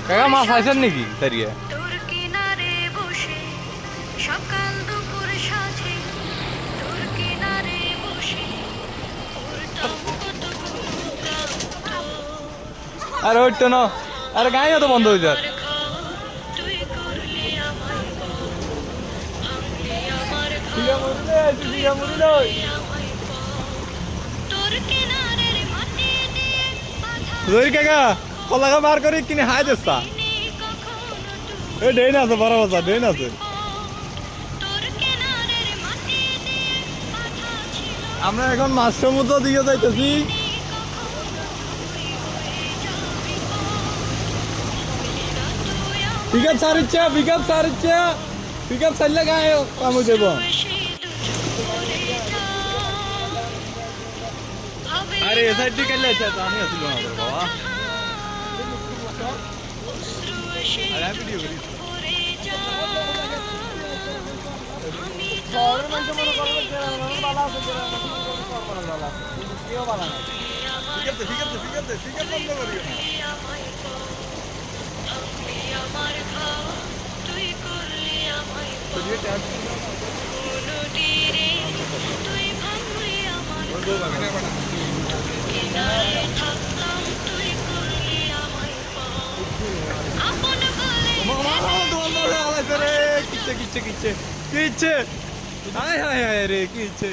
কাকা মাছ আইছেন নাকি সারিয়ে? তোর কিনারে বসে সকাল দুপুর সাজে তোর কিনারে বসে উল্টাম কতগুলো গান। আরে ওইটা না, আরে গায়ে তো বন্ধ হয়ে যায়। আমার ঘর, তুই করলি আমায় বল, ভাঙলি আমার ঘর, তুই করলি আমায় বল। তোর কিনারের মাটি দিয়ে বাঁধা জহির কাকা কলাকা বার করে কিনে হাই দেস্তা। নেই কখনো তুই এই ডেন আছে, বড় বাজার ডেন আছে। তোর কিনারের মাটি দিয়ে বাঁধা ছিল আমরা এখন মাছ সমুদ্র দিয়ে যাইতেছি। পিকআপ সারিচ্ছে, পিকআপ সারিচ্ছে, পিকআপ সারলে গায়ে কাম হয়ে যাবো। আরে এ সাইড দিকে লেছে তো আমি আসিল না তোর বাবা। আরে আমি ভিডিও করি। শহরের মানুষ মনে করবে যে বালা আছে, যে বালা আছে, কেউ বালা নাই। পিকআপ দে, পিকআপ দে, পিকআপ দে, পিকআপ বন্ধ করিও না। আমার ঘর, তুই করলি আমায় তো দিয়ে ট্যাপ তীরে, তুই ভাঙলি আমার বন্ধ করে না। কিনারে থাকতাম, তুই করলি আমায় আপন বলে মামা দোল আলাইছে রে, কিচ্ছে কিচ্ছে কিচ্ছে কিচ্ছে, হায় হায় হায় রে কিচ্ছে।